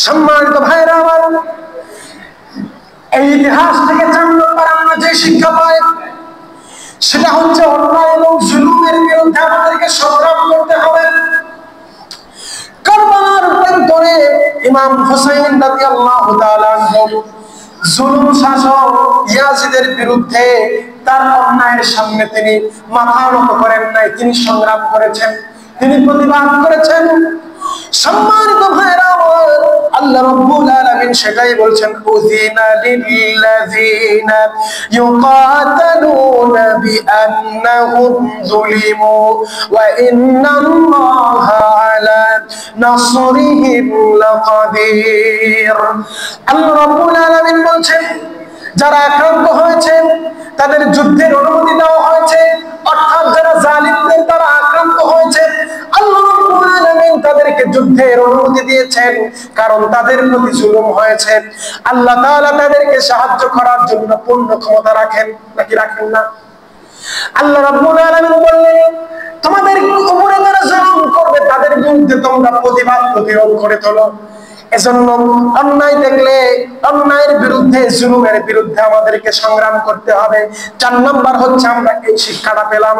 সম্মানিত ভাইরা আমার, এই ইতিহাস থেকে 4 নম্বর আমরা যে শিক্ষা পাই সেটা হচ্ছে অন্যায় এবং জুলুমের বিরুদ্ধে আমাদেরকে সংগ্রাম করতে হবে। কারবালার প্রান্তরে ইমাম হুসাইন রাদিয়াল্লাহু তাআলা জুলুম শাসক ইয়াজিদের বিরুদ্ধে তার অন্যায়ের সামনে তিনি মাথা নত করেন নাই, তিনি সংগ্রাম করেছেন, তিনি প্রতিবাদ করেছেন। সম্মানিত ভাইরা আমার, আল্লাহ রাব্বুল আলামিন সেটাই বলছেন, উযিনা লিল্লাযিনা ইউকাতালুনা বিআন্নাহুম যুলিমু ওয়া ইন্নাল্লাহা আলা নাসরিহিম লাকাদির। আল্লাহ রাব্বুল আলামিন বলছেন, যারা আক্রান্ত হয়েছে তাদের যুদ্ধের অনুমতি দেওয়া হয়েছে, অর্থাৎ যারা জালিমদের দ্বারা আক্রান্ত হয়েছে আল্লাহ রাব্বুল আলামিন তাদেরকে যুদ্ধের অনুমতি দিয়েছেন, কারণ তাদের প্রতি জুলুম হয়েছে। আল্লাহ তাআলা তাদেরকে সাহায্য করার জন্য পূর্ণ ক্ষমতা রাখেন, নাকি রাখেন না? আল্লাহ রাব্বুল আলামিন বললেন, তোমাদের উপরে যারা জুলুম করবে তাদের বিরুদ্ধে তোমরা প্রতিরোধ করে তোলো। এজন্য অন্যায় দেখলে অন্যায়ের বিরুদ্ধে, জুলুমের বিরুদ্ধে আমাদেরকে সংগ্রাম করতে হবে। 4 নম্বর হচ্ছে আমরা এই শিক্ষাটা পেলাম।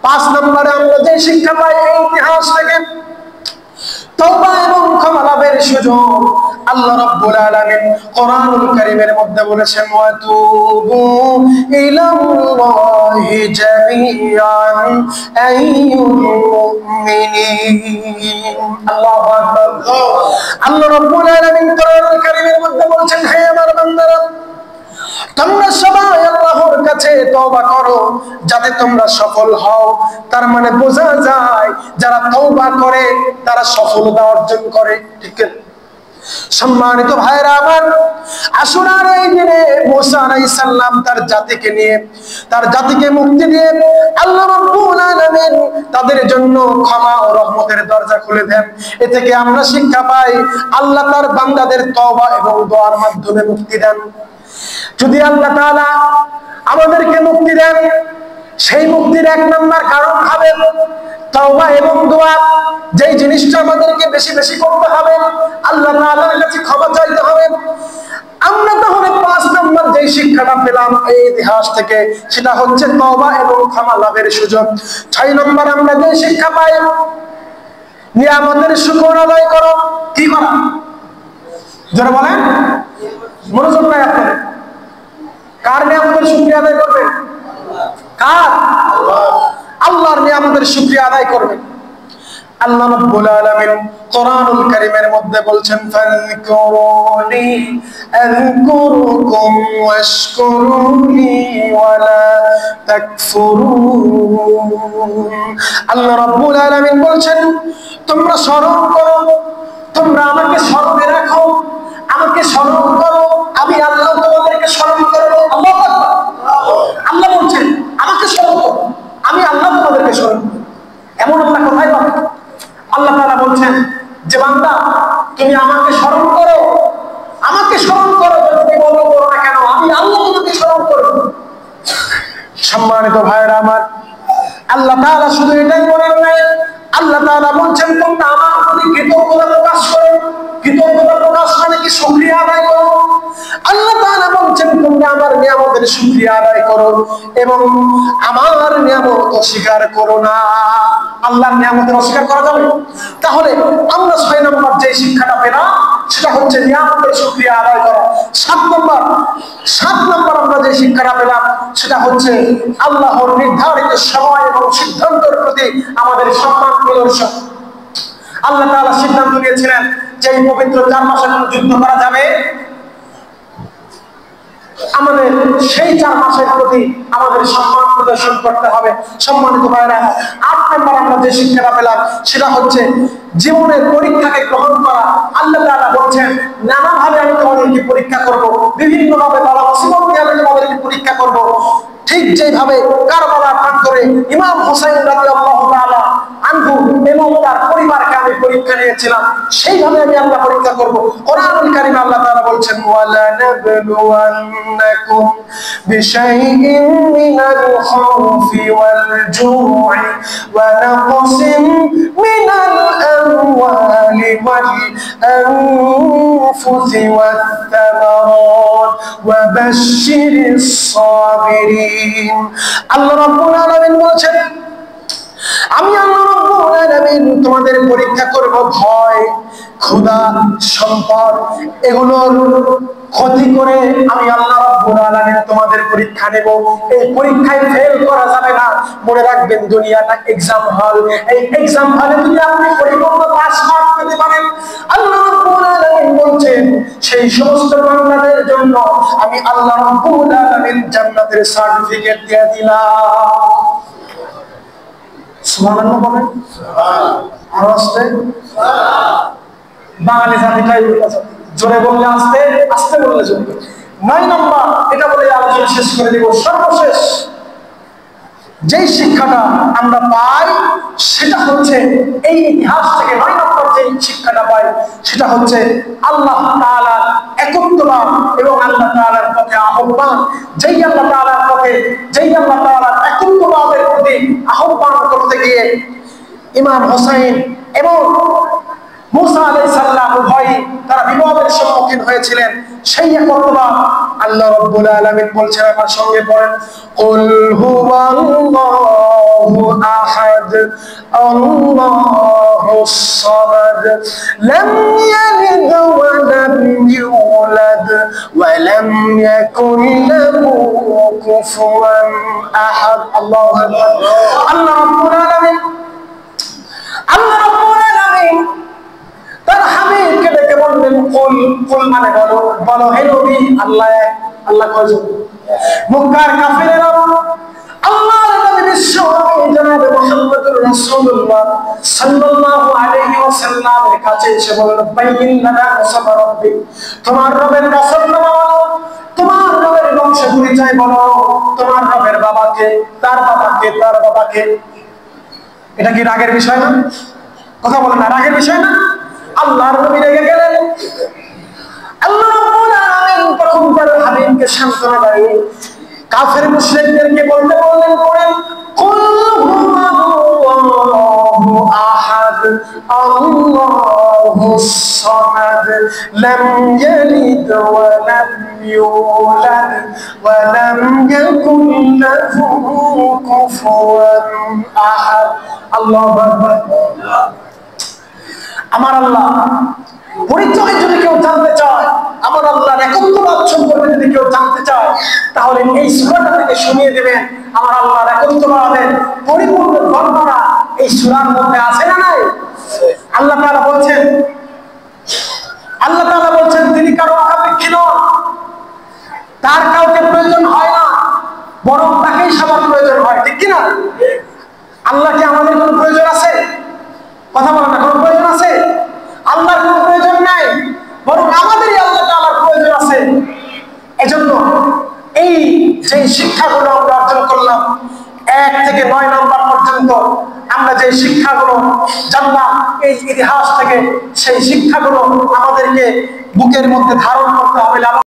5 নম্বরে আমরা যে শিক্ষা পাই এই ইতিহাস থেকে, তওবা এবং ক্ষমা লাভের সুযোগ আল্লাহ রাব্বুল আলামিন কোরআনুল কারীমের মধ্যে বলেছেন, ওয়া তুবু ইলাল্লাহি জামিআন আইয়ুল মুমিনিন। আল্লাহু আকবার। আল্লাহ রাব্বুল আলামিন কোরআনুল কারীমের মধ্যে বলেছেন, হে আমার বান্দারা, তোমরা সবাই আল্লাহর কাছে তওবা করো যাতে তোমরা সফল হও। তার মানে বোঝা যায় যারা তওবা করে তারা সফলতা অর্জন করে, ঠিক আছে? সম্মানিত ভাইরা আমার, আশুরার এই দিনে মুসা আলাইহিস সালাম তার জাতিকে মুক্তি দিয়ে আল্লাহ রাব্বুল আলামিন তাদের জন্য ক্ষমা ও রহমতের দরজা খুলে দেন। এ থেকে আমরা শিক্ষা পাই আল্লাহ তার বান্দাদের তওবা এবং দোয়ার মাধ্যমে মুক্তি দেন। যদি আল্লাহ তাআলা আমাদেরকে মুক্তি দেন, সেই মুক্তির 1 নম্বর কারণ হবে তওবা এবং দোয়া। যেই জিনিসটা আমাদেরকে বেশি বেশি করতে হবে, আল্লাহ তাআলার কাছে ক্ষমা চাইতে হবে। আমরা তাহলে 5 নম্বর যে শিক্ষাটা পেলাম এই ইতিহাস থেকে সেটা হচ্ছে তওবা এবং ক্ষমা লাভের সুযোগ। 6 নম্বর আমরা যে শিক্ষা পাই, নিয়ামতের শুকর আদায় করো। কি করা? যারা বলেন মনোযোগ নাই আপনাদের। কার নিয়ামতের শুকরিয়া আদায় করবেন? কার? আল্লাহর নিয়ামতের শুকরিয়া আদায় করবেন। আল্লাহ রাব্বুল আলামিন কোরআনুল কারীমের মধ্যে বলছেন, ফাযকুরুনি আযকুরুকুম ওয়াশকুরুনি ওয়ালা তাকফুরুন। আল্লাহ রাব্বুল আলামিন বলছেন, তোমরা স্মরণ করো, তোমরা আমাকে স্মরণে রাখো, আমাকে স্মরণ করো, আমি আল্লাহ তোমাদেরকে স্মরণ করব। আল্লাহু আকবার। আল্লাহ বলছেন আমাকে স্মরণ করো, আমি আল্লাহ তোমাদেরকে স্মরণ করব। এমন একটা কথাই বলে আল্লাহ তাআলা বলছেন যে বান্দা তুমি আমাকে স্মরণ করো, আমাকে স্মরণ করো, তুমি বলো করো না কেন, আমি আল্লাহ তোমাকে স্মরণ করব। সম্মানিত ভাইরা আমার, আল্লাহ তাআলা শুধু এটাই বলেন নাই, আল্লাহ তাআলা বলছেন তোমরা আমার প্রতি কৃতজ্ঞতা প্রকাশ করো। কৃতজ্ঞতা প্রকাশ মানে কি? শুকরিয়া আদায় করো। আল্লাহ তাআলা বলছেন তোমরা আমার নিয়ামতের শুকরিয়া আদায় করো এবং আমার নিয়ামত অস্বীকার করো না। আল্লাহর নিয়ামতের অস্বীকার করা যাবে? তাহলে আমরা 6 নম্বর যে শিক্ষাটা পেলাম সেটা হচ্ছে নিয়ামতের শুকরিয়া আদায় করা। 7 নম্বর আমরা যে শিক্ষাটা পেলাম সেটা হচ্ছে আল্লাহর নির্ধারিত সময় এবং সিদ্ধান্তের প্রতি আমাদের সম্মান প্রদর্শন। আল্লাহ তাআলা সিদ্ধান্ত নিয়েছিলেন যে এই পবিত্র 4 মাসে কোনো যুদ্ধ করা যাবে, আমাদের সেই 4 মাসের প্রতি আমাদের সম্মান প্রদর্শন করতে হবে। সম্মানিত ভাইরা, 8 নম্বর আমরা যে শিক্ষাটা পেলাম সেটা হচ্ছে জীবনের পরীক্ষাকে গ্রহণ করা। আল্লাহ তাআলা বলছেন নানাভাবে আমি তোমাদেরকে পরীক্ষা করব, বিভিন্নভাবে বালা মুসিবত দিয়ে আমি তোমাদেরকে পরীক্ষা করব। ঠিক যেভাবে কারবালার প্রান্তরে ইমাম হুসাইন রাদিয়াল্লাহু তাআলা আনহু এবং তার পরিবারকে আমি পরীক্ষা নিয়েছিলাম, সেইভাবে আমি আল্লাহ পরীক্ষা করব। কোরআনুল কারীমে আল্লাহ তাআলা বলছেন, ওয়ালা নাবলুওয়ান্নাকুম বিশাইইন মিনাল খাউফি ওয়াল জু'i ওয়া নাকসিম মিনাল আমওয়ালি ওয়াল আনফুসি ওয়াত তামারাত ওয়া বাশশিরিস সাবিরিন। আল্লাহ রাব্বুল আলামিন বলেছেন, আমি আল্লাহ রাব্বুল আলামিন তোমাদের পরীক্ষা করব ভয়, ক্ষুধা, সম্পদ, এগুলোর ক্ষতি করে আমি আল্লাহ রাব্বুল আলামিন তোমাদের পরীক্ষা নেব। এই পরীক্ষায় ফেল করা যাবে না। মনে রাখবেন, দুনিয়াটা এক্সাম হল। এই এক্সাম হলে যদি আপনি পরিপূর্ণ পাস মার্ক পেতে পারেন, আল্লাহ রাব্বুল আলামিন বলছেন সেই সমস্ত বান্দাদের জন্য আমি আল্লাহ রাব্বুল আলামিন জান্নাতের সার্টিফিকেট দিয়ে দিলাম। সুবহানাল্লাহ বলেন, সুবহানাল্লাহ। আর আস্তে বাঙালি জাতিটাই জোরে বললে আস্তে, আস্তে বললে জোরে। 9 নম্বর, এটা বলে আলোচনা শেষ করে দেব। সর্বশেষ যেই শিক্ষাটা আমরা পাই সেটা হচ্ছে এই ইতিহাস থেকে 9 নম্বর যে শিক্ষাটা পাই সেটা হচ্ছে আল্লাহ তাআলার একত্ববাদ এবং আল্লাহ তাআলার পথে আহ্বান। যেই আল্লাহ তাআলার পথে, যেই আল্লাহ তাআলার একত্ববাদের প্রতি আহ্বান করতে গিয়ে ইমাম হোসেন এবং মুসা আলাইহিস সালাম উভয় তারা বিপদের সম্মুখীন হয়েছিলেন, সেই একত্ববাদ আল্লাহ রাব্বুল আলামিন বলছেন, আমার সঙ্গে পড়েন, কুল হুয়াল্লাহু আহাদ আল্লাহুস সামাদ লাম ইয়ালিদ ওয়া লাম ইউলাদ ওয়া লাম ইয়াকুল লাহু কুফুয়ান আহাদ। আল্লাহু আকবার। আল্লাহ রাব্বুল আলামিন, আল্লাহ রাব্বুল আলামিন তার হাবিবকে ডেকে বললেন, কুল, কুল মানে বলো, বলো হে নবী আল্লাহ এক। আল্লাহ কয়জন? মক্কার কাফিররা আল্লাহর নবী বিশ্ব নবী জনাব মুহাম্মদুর রাসূলুল্লাহ সাল্লাল্লাহু আলাইহি ওয়াসাল্লামের কাছে এসে বলল, বাইয়িন লানা কসম রাব্বি, তোমার রবের কসম বলো, তোমার রবের বংশ পরিচয় বলো, তোমার রবের বাবাকে, তার বাবাকে, তার বাবাকে। এটা কি রাগের বিষয় না? কথা বলেন না, রাগের বিষয় না? আল্লাহর নবী রেগে গেলেন। আল্লাহ রাব্বুল আলামিন তখন তার হাবিবকে সান্ত্বনা দিয়ে কাফের মুশরিকদেরকে বলতে বললেন, পড়েন, কুল হুয়াল্লাহু আহাদ আল্লাহুস সামাদ লাম ইয়ালিদ ওয়া লাম ইউলাদ ওয়া লাম ইয়াকুল লাহু কুফুয়ান আহাদ। আল্লাহু আকবার। আমার আল্লাহ পরিচয় যদি কেউ জানতে চায়, আমার আল্লাহর একত্ববাদ সম্পর্কে যদি কেউ জানতে চায়, তাহলে এই সূরাটা থেকে শুনিয়ে দেবেন আমার আল্লাহর একত্ববাদের পরিপূর্ণ বর্ণনা এই সূরার মধ্যে আছে না নাই? আল্লাহ তাআলা বলছেন, আল্লাহ তাআলা বলছেন তিনি কারো মুখাপেক্ষী নন, তার কাউকে প্রয়োজন হয় না, বরং তাকেই সবার প্রয়োজন হয়। ঠিক কিনা? আল্লাহকে আমাদের কোনো প্রয়োজন আছে? কথা বলেন না, কোনো প্রয়োজন আছে? আল্লাহর কোনো প্রয়োজন নাই, বরং আমাদেরই আল্লাহ তাআলার প্রয়োজন আছে। এজন্য এই যে শিক্ষাগুলো আমরা অর্জন করলাম 1 থেকে 9 নম্বর পর্যন্ত, আমরা যে শিক্ষাগুলো জানলাম এই ইতিহাস থেকে, সেই শিক্ষাগুলো আমাদেরকে বুকের মধ্যে ধারণ করতে হবে।